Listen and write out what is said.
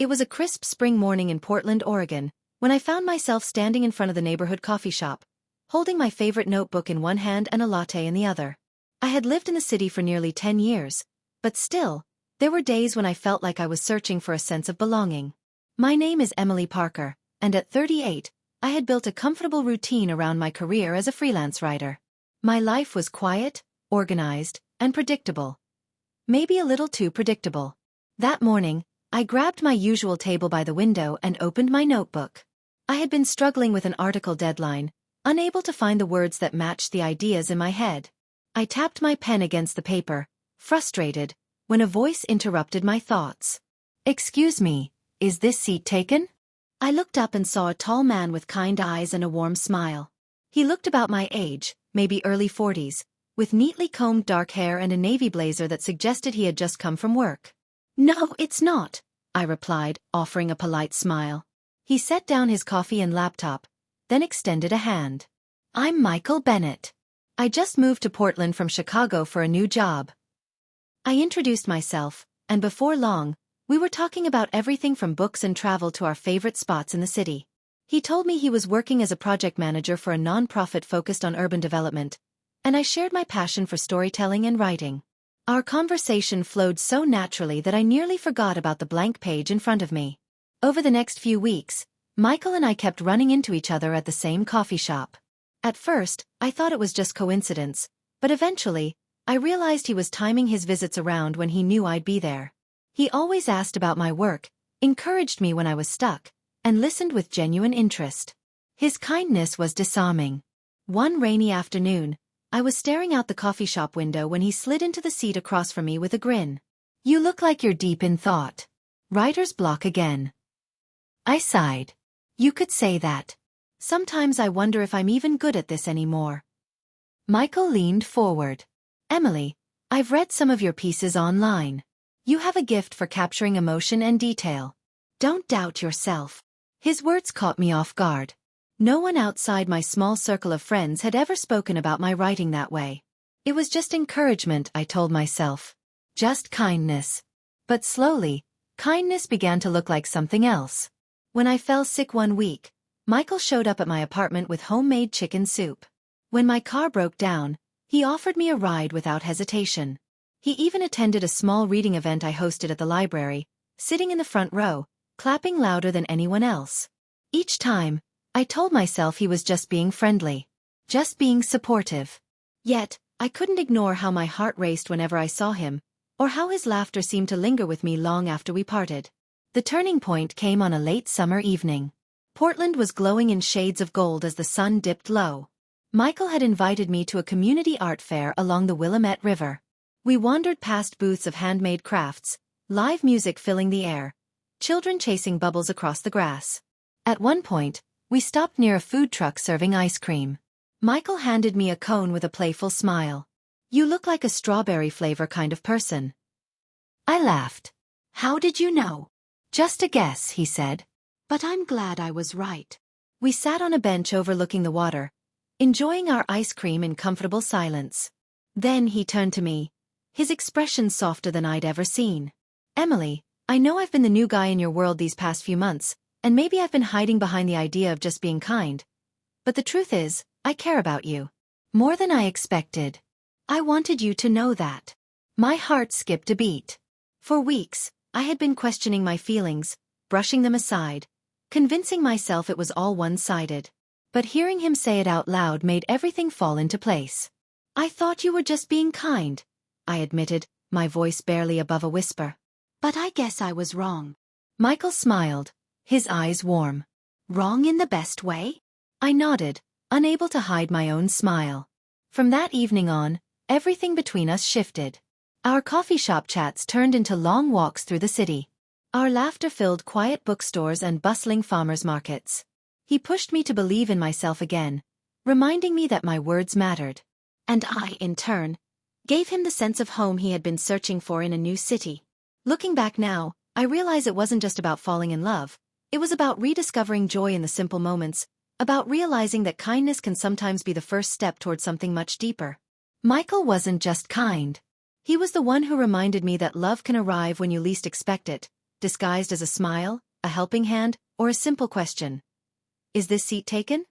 It was a crisp spring morning in Portland, Oregon, when I found myself standing in front of the neighborhood coffee shop, holding my favorite notebook in one hand and a latte in the other. I had lived in the city for nearly 10 years, but still, there were days when I felt like I was searching for a sense of belonging. My name is Emily Parker, and at 38, I had built a comfortable routine around my career as a freelance writer. My life was quiet, organized, and predictable. Maybe a little too predictable. That morning, I grabbed my usual table by the window and opened my notebook. I had been struggling with an article deadline, unable to find the words that matched the ideas in my head. I tapped my pen against the paper, frustrated, when a voice interrupted my thoughts. "Excuse me, is this seat taken?" I looked up and saw a tall man with kind eyes and a warm smile. He looked about my age, maybe early 40s, with neatly combed dark hair and a navy blazer that suggested he had just come from work. "No, it's not," I replied, offering a polite smile. He set down his coffee and laptop, then extended a hand. "I'm Michael Bennett. I just moved to Portland from Chicago for a new job." I introduced myself, and before long, we were talking about everything from books and travel to our favorite spots in the city. He told me he was working as a project manager for a nonprofit focused on urban development, and I shared my passion for storytelling and writing. Our conversation flowed so naturally that I nearly forgot about the blank page in front of me. Over the next few weeks, Michael and I kept running into each other at the same coffee shop. At first, I thought it was just coincidence, but eventually, I realized he was timing his visits around when he knew I'd be there. He always asked about my work, encouraged me when I was stuck, and listened with genuine interest. His kindness was disarming. One rainy afternoon, I was staring out the coffee shop window when he slid into the seat across from me with a grin. "You look like you're deep in thought. Writer's block again." I sighed. "You could say that. Sometimes I wonder if I'm even good at this anymore." Michael leaned forward. "Emily, I've read some of your pieces online. You have a gift for capturing emotion and detail. Don't doubt yourself." His words caught me off guard. No one outside my small circle of friends had ever spoken about my writing that way. It was just encouragement, I told myself. Just kindness. But slowly, kindness began to look like something else. When I fell sick one week, Michael showed up at my apartment with homemade chicken soup. When my car broke down, he offered me a ride without hesitation. He even attended a small reading event I hosted at the library, sitting in the front row, clapping louder than anyone else. Each time, I told myself he was just being friendly, just being supportive. Yet, I couldn't ignore how my heart raced whenever I saw him, or how his laughter seemed to linger with me long after we parted. The turning point came on a late summer evening. Portland was glowing in shades of gold as the sun dipped low. Michael had invited me to a community art fair along the Willamette River. We wandered past booths of handmade crafts, live music filling the air, children chasing bubbles across the grass. At one point, we stopped near a food truck serving ice cream. Michael handed me a cone with a playful smile. "You look like a strawberry flavor kind of person." I laughed. "How did you know?" "Just a guess," he said. "But I'm glad I was right." We sat on a bench overlooking the water, enjoying our ice cream in comfortable silence. Then he turned to me, his expression softer than I'd ever seen. "Emily, I know I've been the new guy in your world these past few months, and maybe I've been hiding behind the idea of just being kind. But the truth is, I care about you. More than I expected. I wanted you to know that." My heart skipped a beat. For weeks, I had been questioning my feelings, brushing them aside, convincing myself it was all one-sided. But hearing him say it out loud made everything fall into place. "I thought you were just being kind," I admitted, my voice barely above a whisper. "But I guess I was wrong." Michael smiled, his eyes warm. "Wrong in the best way?" I nodded, unable to hide my own smile. From that evening on, everything between us shifted. Our coffee shop chats turned into long walks through the city. Our laughter filled quiet bookstores and bustling farmers markets. He pushed me to believe in myself again, reminding me that my words mattered. And I, in turn, gave him the sense of home he had been searching for in a new city. Looking back now, I realize it wasn't just about falling in love. It was about rediscovering joy in the simple moments, about realizing that kindness can sometimes be the first step towards something much deeper. Michael wasn't just kind. He was the one who reminded me that love can arrive when you least expect it, disguised as a smile, a helping hand, or a simple question. Is this seat taken?